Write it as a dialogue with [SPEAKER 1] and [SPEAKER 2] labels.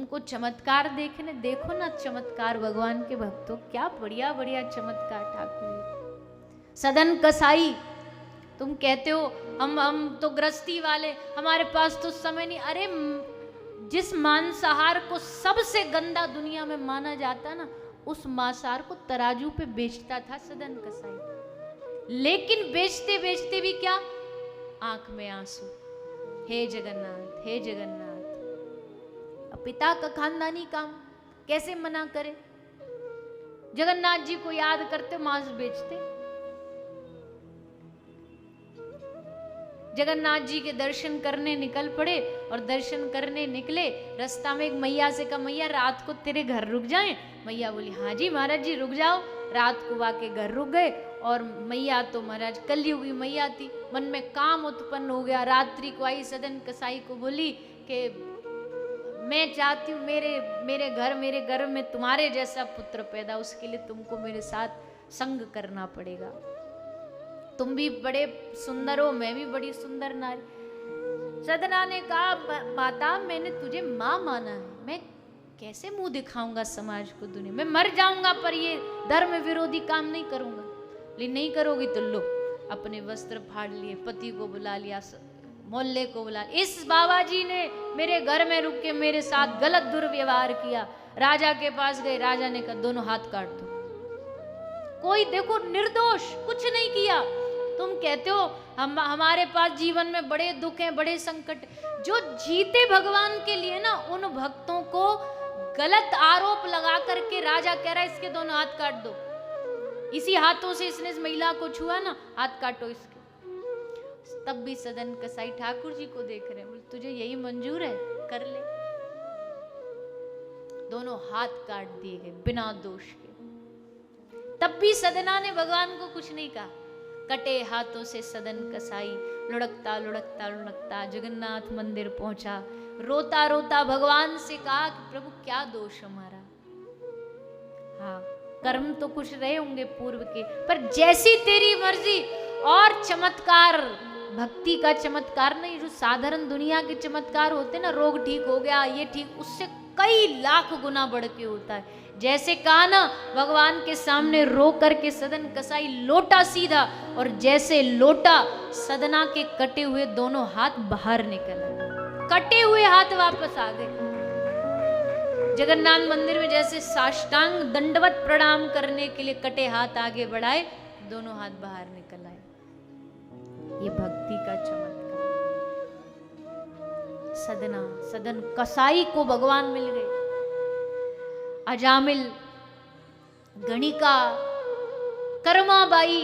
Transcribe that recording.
[SPEAKER 1] तुमको चमत्कार देखने, देखो ना चमत्कार भगवान के भक्तों, क्या बढ़िया बढ़िया चमत्कार ठाकुर। सदन कसाई, तुम कहते हो हम तो गृहस्थी वाले, हमारे पास तो समय नहीं। अरे जिस मांसाहार को सबसे गंदा दुनिया में माना जाता ना, उस मांसाहार को तराजू पे बेचता था सदन कसाई। लेकिन बेचते बेचते भी क्या, आंख में आंसू, हे जगन्नाथ हे जगन्नाथ। पिता का खानदानी काम, कैसे मना करे। जगन्नाथ जी को याद करते मांस बेचते। जगन्नाथ जी के दर्शन करने निकल पड़े, और दर्शन करने निकले, रास्ता में एक मैया से कहा, मैया रात को तेरे घर रुक जाएं। मैया बोली, हाँ जी महाराज जी रुक जाओ। रात को वाके घर रुक गए, और मैया तो महाराज कलयुगी मैया थी, मन में काम उत्पन्न हो गया। रात्रि को आई, सदन कसाई को बोली कि मैं चाहती हूँ मेरे घर में तुम्हारे जैसा पुत्र पैदा, उसके लिए तुमको मेरे साथ संग करना पड़ेगा। तुम भी बड़े सुंदर हो, मैं भी बड़ी सुंदर नारी। सदना ने कहा, माता मैंने तुझे माँ माना है, मैं कैसे मुंह दिखाऊंगा समाज को, दुनिया में मर जाऊंगा पर ये धर्म विरोधी काम नहीं करूंगा। लेकिन नहीं करोगी तो लो, अपने वस्त्र फाड़ लिए, पति को बुला लिया, मोहल्ले को बुला। इस बाबा जी ने मेरे घर में रुक के मेरे साथ गलत दुर्व्यवहार किया। राजा के पास गए, राजा ने कहा दोनों हाथ काट दो। कोई देखो निर्दोष, कुछ नहीं किया। तुम कहते हो हमारे पास जीवन में बड़े दुख हैं, बड़े संकट। जो जीते भगवान के लिए ना, उन भक्तों को गलत आरोप लगा करके राजा कह रहा है इसके दोनों हाथ काट दो। इसी हाथों से इसने इस महिला को छुआ ना, हाथ काटो इसके। तब भी सदन कसाई ठाकुर जी को देख रहे हैं, बोले तुझे यही मंजूर है, कर ले। दोनों हाथ काट दिए गए बिना दोष के। तब भी सदना ने भगवान को कुछ नहीं कहा। कटे हाथों से सदन कसाई लुढ़कता लुढ़कता लुढ़कता जगन्नाथ मंदिर पहुंचा। रोता रोता भगवान से कहा कि प्रभु क्या दोष हमारा। हाँ, कर्म तो कुछ रहे होंगे पूर्व के, पर जैसी तेरी मर्जी। और चमत्कार, भक्ति का चमत्कार नहीं, जो साधारण दुनिया के चमत्कार होते ना, रोग ठीक हो गया, ये ठीक, उससे कई लाख गुना बढ़ के होता है। जैसे कहा ना, भगवान के सामने रो करके सदन कसाई लोटा सीधा, और जैसे लोटा, सदना के कटे हुए दोनों हाथ बाहर निकल आए, कटे हुए हाथ वापस आ गए। जगन्नाथ मंदिर में जैसे साष्टांग दंडवत प्रणाम करने के लिए कटे हाथ आगे बढ़ाए, दोनों हाथ बाहर निकल आए। ये भक्ति का चमत्कार। सदन कसाई को भगवान मिल गए। अजामिल, गणिका, कर्माबाई,